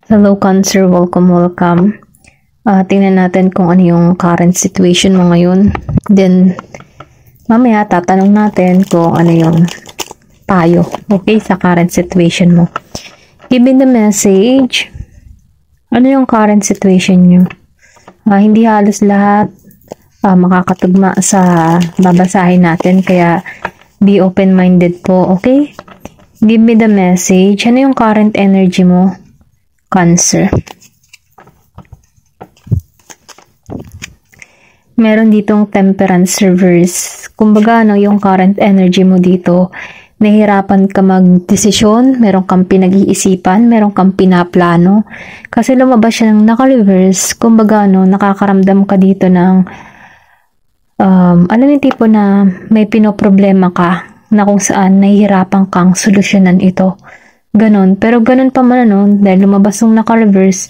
Hello Cancer, welcome. Tingnan natin kung ano yung current situation mo ngayon. Then, mamaya tatanong natin kung ano yung payo, okay, sa current situation mo. Give me the message. Ano yung current situation nyo? Hindi halos lahat makakatugma sa babasahin natin, kaya be open-minded po, okay? Give me the message. Ano yung current energy mo? Cancer. Meron ditong temperance reverse. Kumbaga, yung current energy mo dito, nahihirapan ka mag-desisyon, meron kang pinag-iisipan, meron kang pinaplano. Kasi lumabas siya ng naka-reverse. Kumbaga, nakakaramdam ka dito ng, yung tipo na may pinoproblema ka, na kung saan nahihirapan kang solusyonan ito. Ganon. Pero ganon pa man dahil lumabas yung naka-reverse,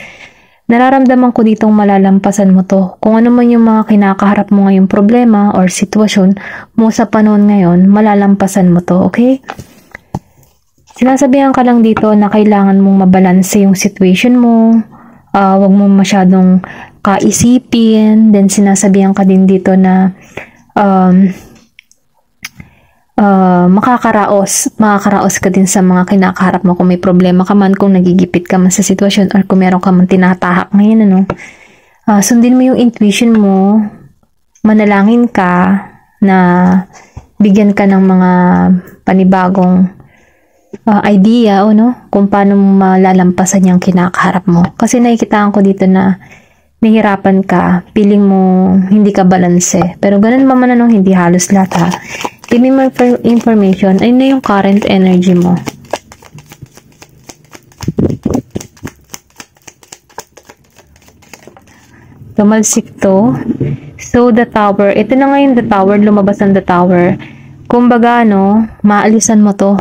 nararamdaman ko ditong malalampasan mo to. Kung ano man yung mga kinakaharap mo ngayong problema or sitwasyon mo sa panahon ngayon, malalampasan mo to, okay? Sinasabihan ka lang dito na kailangan mong mabalanse yung situation mo, wag mo masyadong kaisipin, then sinasabihan ka din dito na makakaraos ka din sa mga kinakaharap mo kung may problema ka man, kung nagigipit ka man sa sitwasyon, or kung meron ka man tinatahak ngayon, sundin mo yung intuition mo, manalangin ka na bigyan ka ng mga panibagong idea kung paano mo malalampasan yung kinakaharap mo. Kasi nakikitaan ko dito na nahihirapan ka, feeling mo hindi ka balanse, pero ganun ba man hindi halos lahat. Give me more information. Ano yung current energy mo? Tumalsik to. So, the tower. Ito na ngayon, the tower. Lumabas ang the tower. Kumbaga, maalisan mo to.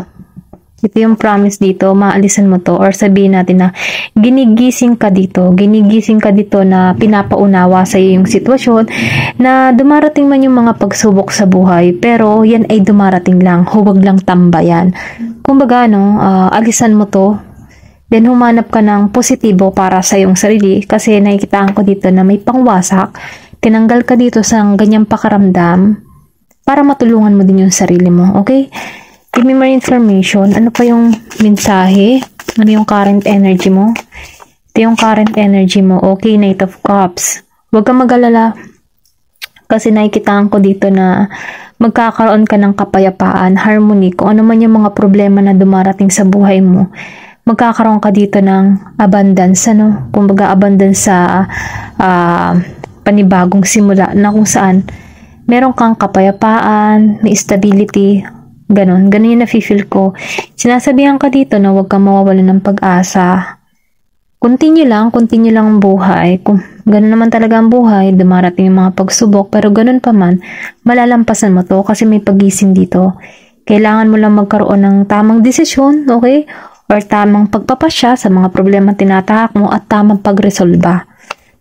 Ito yung promise dito, maalisan mo to, or sabihin natin na ginigising ka dito na pinapaunawa sa iyo yung sitwasyon na dumarating man yung mga pagsubok sa buhay, pero yan ay dumarating lang, huwag lang tambayan. Kumbaga, alisan mo to, then humanap ka ng positibo para sa iyong sarili, kasi nakikitaan ko dito na may pangwasak, tinanggal ka dito sa ganyang pakaramdam para matulungan mo din yung sarili mo, okay? Give me more information. Ano pa yung mensahe? Ano yung current energy mo? Ito yung current energy mo. Okay, Knight of Cups. Huwag kang mag-alala. Kasi nakikitaan ko dito na magkakaroon ka ng kapayapaan, harmony. Kung ano man yung mga problema na dumarating sa buhay mo, magkakaroon ka dito ng abundance. Kumbaga, abundance sa panibagong simula na kung saan meron kang kapayapaan, may stability. Ganon yung nafe-feel ko. Sinasabihan ka dito na huwag kang mawawalan ng pag-asa. Continue lang ang buhay. Kung ganon naman talaga ang buhay, dumarating yung mga pagsubok, pero ganon pa man, malalampasan mo to kasi may pagising dito. Kailangan mo lang magkaroon ng tamang desisyon, okay? Or tamang pagpapasya sa mga problema tinatahak mo at tamang pagresolba.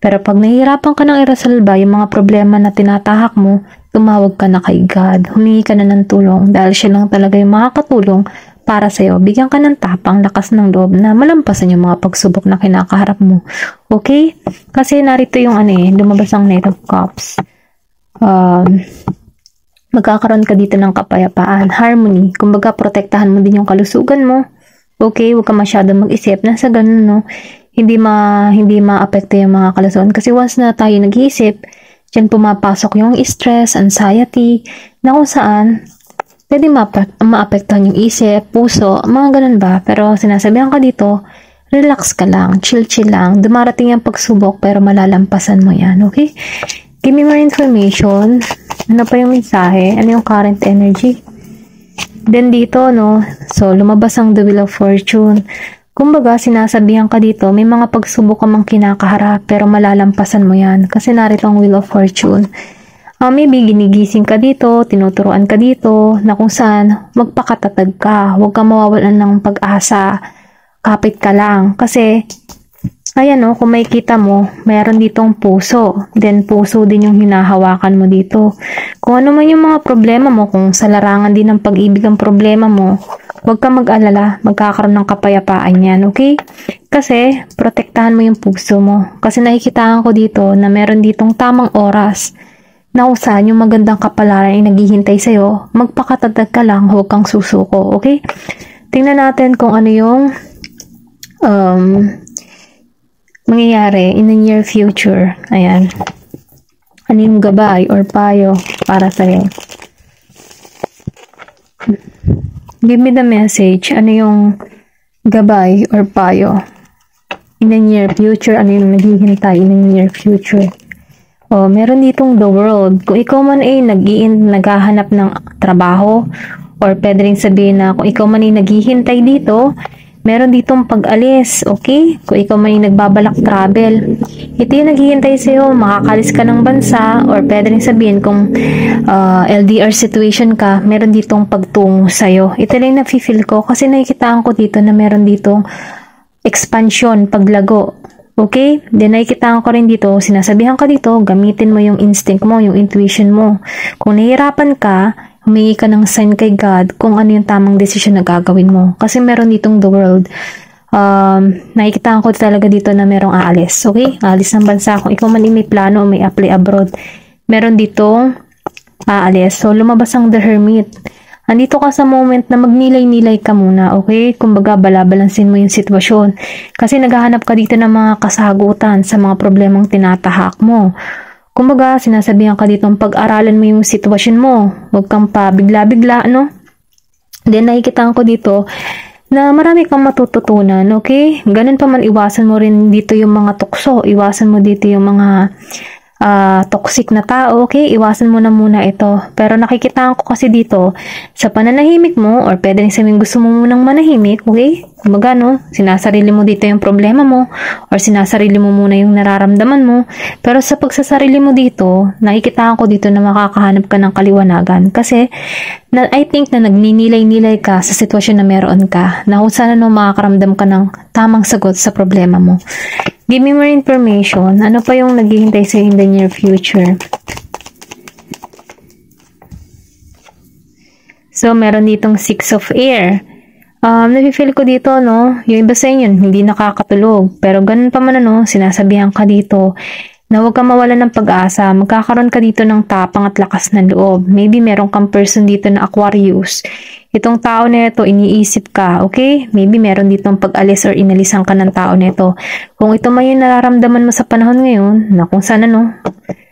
Pero pag nahihirapan ka ng iresolba yung mga problema na tinatahak mo, tumawag ka na kay God. Humingi ka na ng tulong dahil siya lang talaga yung makakatulong para sa'yo. Bigyan ka ng tapang, lakas ng loob na malampasan yung mga pagsubok na kinakaharap mo. Okay? Kasi narito yung lumabas ang Knight of Cups. Magkakaroon ka dito ng kapayapaan, harmony. Kumbaga, protektahan mo din yung kalusugan mo. Okay? Huwag ka masyadong mag-isip na sa ganun, hindi maapekto yung mga kalusugan. Kasi once na tayo nag-iisip, diyan pumapasok yung stress, anxiety, na kung saan pwede maapektuhan yung isip, puso, mga ganun ba. Pero sinasabihan ka dito, relax ka lang, chill lang. Dumarating yung pagsubok pero malalampasan mo yan, okay? Give me more information. Ano pa yung mensahe? Ano yung current energy? Then dito, so lumabas ang the Wheel of Fortune. Kumbaga, sinasabihan ka dito, may mga pagsubok ka mang kinakaharap, pero malalampasan mo yan. Kasi narito ang Wheel of Fortune. Maybe ginigising ka dito, tinuturuan ka dito, na kung saan magpakatatag ka. Huwag kang mawawalan ng pag-asa. Kapit ka lang. Kasi, ayan kung makikita mo, mayroon ditong puso. Then, puso din yung hinahawakan mo dito. Kung ano man yung mga problema mo, kung sa larangan din ng pag-ibig ang problema mo, huwag kang mag-alala, magkakaroon ng kapayapaan yan, okay? Kasi, protektahan mo yung puso mo. Kasi nakikitaan ko dito na meron ditong tamang oras na kung saan yung magandang kapalaran ay naghihintay sa'yo, magpakatatag ka lang, huwag kang susuko, okay? Tingnan natin kung ano yung mangyayari in the near future. Ayan. Ano yung gabay or payo para sa'yo? Give me the message. Ano yung gabay or payo? In the near future, ano yung naghihintay in the near future? O, meron ditong the world. Kung ikaw man ay naghahanap ng trabaho, or pwede rin sabihin na kung ikaw man ay naghihintay dito, meron ditong pag-alis, okay? Kung ikaw man ay nagbabalak travel, ito yung naghihintay sa'yo, makakalis ka ng bansa, or pwede rin sabihin kung LDR situation ka, meron ditong pagtungo sa'yo. Ito lang yung nafe-feel ko kasi nakikitaan ko dito na meron ditong expansion, paglago. Okay? Then nakikitaan ko rin dito, sinasabihan ka dito, gamitin mo yung instinct mo, yung intuition mo. Kung nahihirapan ka, humingi ka ng sign kay God kung ano yung tamang decision na gagawin mo. Kasi meron ditong the world. Nakikitaan ko talaga dito na merong aalis. Okay? Aalis ng bansa. Kung ikaw man may plano o may apply abroad, meron ditong aalis. So, lumabas ang the hermit. Andito ka sa moment na magnilay-nilay ka muna, okay? Kumbaga, balabalansin mo yung sitwasyon. Kasi naghahanap ka dito ng mga kasagutan sa mga problemang tinatahak mo. Kumbaga, sinasabihan ka dito pag-aralan mo yung sitwasyon mo. Huwag kang pa bigla-bigla, no? Then, nakikitaan ko dito na marami kang matututunan, okay? Ganun pa man, iwasan mo rin dito yung mga tukso. Iwasan mo dito yung mga toxic na tao, okay? Iwasan mo na muna ito. Pero nakikitaan ko kasi dito, sa pananahimik mo, or pwede rin sabihin gusto mo munang manahimik, okay? Kumbaga, no? Sinasarili mo dito yung problema mo, or sinasarili mo muna yung nararamdaman mo. Pero sa pagsasarili mo dito, nakikitaan ko dito na makakahanap ka ng kaliwanagan. Kasi, I think na nagninilay-nilay ka sa sitwasyon na meron ka, na kung sana no makakaramdam ka ng tamang sagot sa problema mo. Give me more information. Ano pa yung naghihintay sa in the near future? So, meron ditong 6 of air. Nafe-feel ko dito, no? Yung iba sa inyo, hindi nakakatulog. Pero ganun pa man, no? Sinasabihan ka dito na huwag kang mawalan ng pag-asa. Magkakaroon ka dito ng tapang at lakas ng loob. Maybe meron kang person dito na Aquarius. Itong tao na ito, iniisip ka, okay? Maybe meron ditong pag-alis or inalisan ka ng tao na ito. Kung ito man yung nararamdaman mo sa panahon ngayon, na kung sana, no?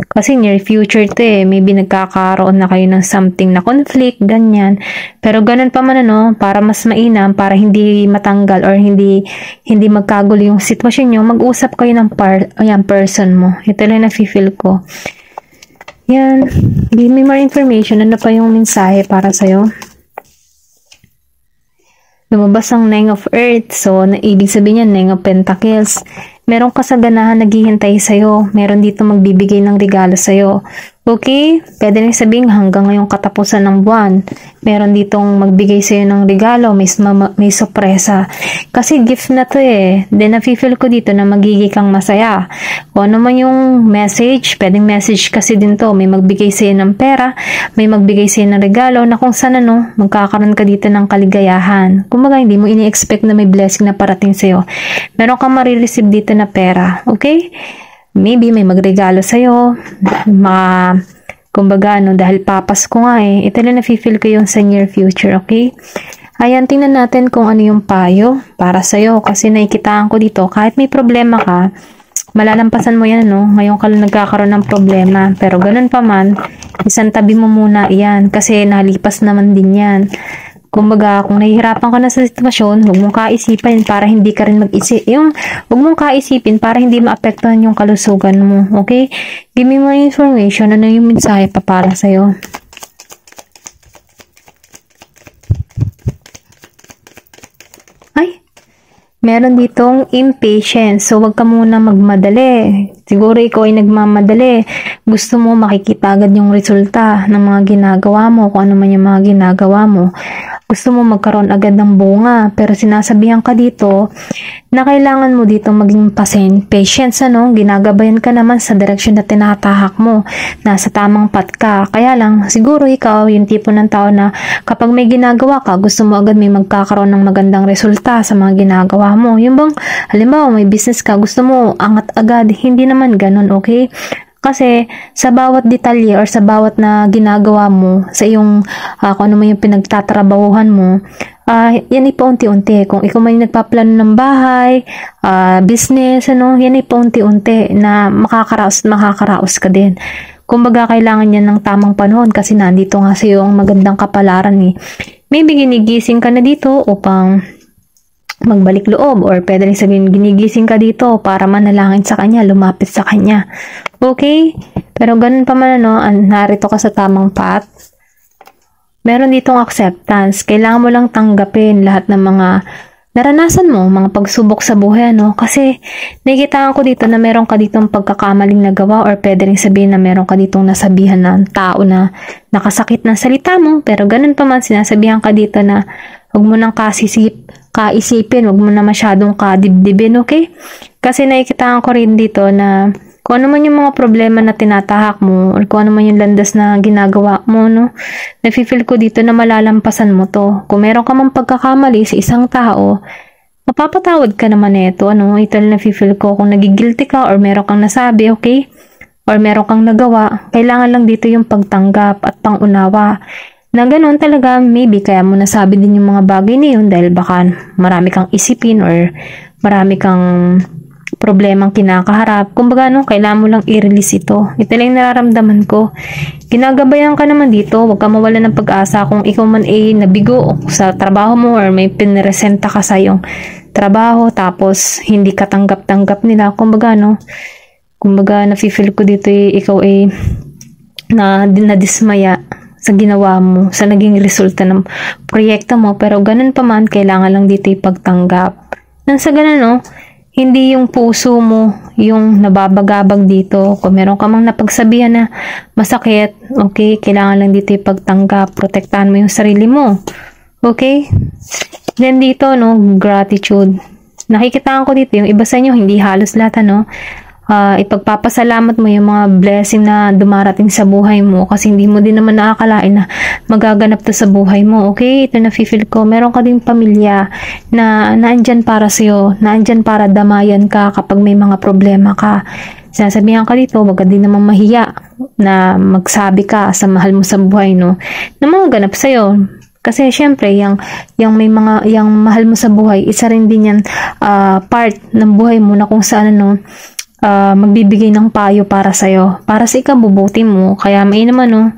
Kasi near future to eh. Maybe nagkakaroon na kayo ng something na conflict, ganyan. Pero ganun pa man, ano, para mas mainam, para hindi matanggal or hindi magkagulo yung sitwasyon nyo, mag-usap kayo ng person mo. Ito lang na-feel ko. Yan. Give me more information. Ano pa yung mensahe para sa'yo? Lumabas ang Nine of Earth. So, ibig sabihin yan, Nine of Pentacles. Meron kasaganahan naghihintay sa'yo. Meron dito magbibigay ng regalo sa'yo. Okay? Pwede rin sabihin hanggang ngayong katapusan ng buwan. Meron ditong magbigay sa'yo ng regalo. May sorpresa. Kasi gift na to eh. Then, nafe-feel ko dito na magiging kang masaya. Kung ano man yung message, pwedeng message kasi din to. May magbigay sa'yo ng pera. May magbigay sa'yo ng regalo na kung sana no, magkakaroon ka dito ng kaligayahan. Kumbaga, hindi mo ini-expect na may blessing na parating sa'yo. Meron kang marireceive dito na pera. Okay? Maybe may magregalo sa'yo, kumbaga, no, dahil papasko nga eh, ito na nafe-feel ko yung sa near future, okay? Ayan, tingnan natin kung ano yung payo para sa'yo, kasi nakikitaan ko dito, kahit may problema ka, malalampasan mo yan, no? Ngayon ka lang nagkakaroon ng problema, pero ganun pa man, isang tabi mo muna yan, kasi nalipas naman din yan. Kumbaga, kung nahihirapan ka na sa sitwasyon, huwag mong kaisipin para hindi ka rin mag-isip. Huwag mong kaisipin para hindi maapektuhan yung kalusugan mo. Okay? Give me more information. Ano yung mensahe pa para sa'yo? Ay! Meron ditong impatience. So, huwag ka muna magmadali. Siguro ikaw ay nagmamadali. Gusto mo makikita agad yung resulta ng mga ginagawa mo, kung ano man yung mga ginagawa mo. Gusto mo magkaroon agad ng bunga, pero sinasabihan ka dito na kailangan mo dito maging patience, ano? Ginagabayan ka naman sa direksyon na tinatahak mo. Nasa tamang path ka. Kaya lang, siguro ikaw yung tipo ng tao na kapag may ginagawa ka, gusto mo agad may magkakaroon ng magandang resulta sa mga ginagawa mo. Yung bang, halimbawa, may business ka, gusto mo angat agad. Hindi naman ganun, okay? Kasi sa bawat detalye or sa bawat na ginagawa mo, sa iyong kung ano man yung pinagtatrabahuhan mo, yan ay paunti-unti. Kung ikaw may nagpaplano ng bahay, business, ano, yan ay paunti-unti na makakaraos ka din. Kumbaga, kailangan yan ng tamang panahon kasi nandito nga sa iyo ang magandang kapalaran eh. Maybe ginigising ka na dito upang magbalik loob, or pwede rin sabihin ginigising ka dito para manalangin sa kanya, lumapit sa kanya. Okay? Pero ganun pa man, ano, narito ka sa tamang path. Meron ditong acceptance. Kailangan mo lang tanggapin lahat ng mga naranasan mo, mga pagsubok sa buhay, ano? Kasi nakikita ko dito na meron ka ditong pagkakamaling nagawa, or pwede rin sabihin na meron ka ditong nasabihan ng tao na nakasakit ng salita mo, pero ganun pa man, sinasabihan ka dito na huwag mo nang kaisipin, huwag mo na masyadong kadibdibin, okay? Kasi nakikita ko rin dito na kung ano man yung mga problema na tinatahak mo, or kung ano man yung landas na ginagawa mo, no? Nafe-feel ko dito na malalampasan mo to. Kung meron ka mang pagkakamali sa isang tao, mapapatawad ka naman ito, ano? Ito na nafe-feel ko kung nagigilty ka, or meron kang nasabi, okay? Or meron kang nagawa, kailangan lang dito yung pagtanggap at pangunawa. Na ganoon talaga, maybe kaya mo nasabi din yung mga bagay na yun dahil baka marami kang isipin or marami kang problemang kinakaharap. Kumbaga, no, kailangan mo lang i-release ito. Ito lang yung nararamdaman ko. Ginagabayan ka naman dito, huwag ka mawala ng pag-asa kung ikaw man ay nabigo sa trabaho mo or may pinresenta ka sa iyong trabaho tapos hindi ka tanggap-tanggap nila. Kumbaga, no, nafe-feel ko dito ikaw ay nadismaya sa ginawa mo, sa naging resulta ng proyekto mo, pero ganun pa man, kailangan lang dito ipagtanggap. Nang sa ganun, no, hindi yung puso mo yung nababagabag dito. Kung meron ka mang napagsabihan na masakit, okay, kailangan lang dito ipagtanggap. Protektahan mo yung sarili mo. Okay? Then dito, no, gratitude. Nakikita ko dito, yung iba sa inyo, hindi halos lahat, ano, ipagpapasalamat mo yung mga blessing na dumarating sa buhay mo kasi hindi mo din naman nakakalain na magaganap to sa buhay mo, okay? Ito na-feel ko, meron ka ding pamilya na naandyan para sa'yo, naandyan para damayan ka kapag may mga problema ka. Sinasabihan ka dito, wag ka din naman mahiya na magsabi ka sa mahal mo sa buhay, no, na mga ganap sa'yo. Kasi syempre, yung mahal mo sa buhay, isa rin din yan part ng buhay mo na kung saan, ano, magbibigay ng payo para sa'yo. Para sa ikabubuti mo. Kaya may naman, no,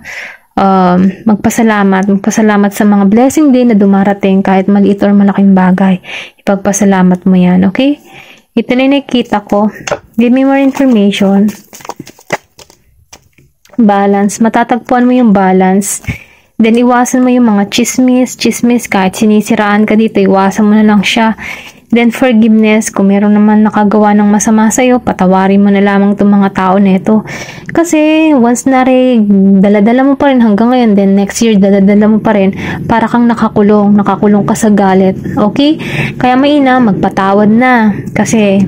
magpasalamat sa mga blessing din na dumarating kahit maliit or malaking bagay. Ipagpasalamat mo yan, okay? Ito na yung nakikita ko. Give me more information. Balance. Matatagpuan mo yung balance. Then, iwasan mo yung mga chismis, kahit sinisiraan ka dito, iwasan mo na lang siya. Then, forgiveness, kung meron naman nakagawa ng masama sa'yo, patawarin mo na lamang itong mga tao neto. Kasi, once na rin, daladala mo pa rin hanggang ngayon, then next year, daladala mo pa rin, para kang nakakulong ka sa galit. Okay? Kaya magpatawad na. Kasi,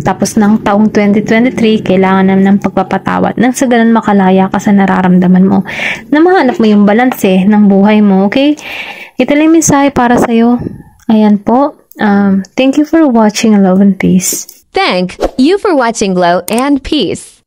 tapos ng taong 2023, kailangan naman ng pagpapatawad. Nang sa ganun makalaya ka sa nararamdaman mo. Na mahanap mo yung balance ng buhay mo. Okay? Ito lang yung mensahe para sa'yo. Ayan po. Thank you for watching. Love and peace. Thank you for watching Glow and Peace.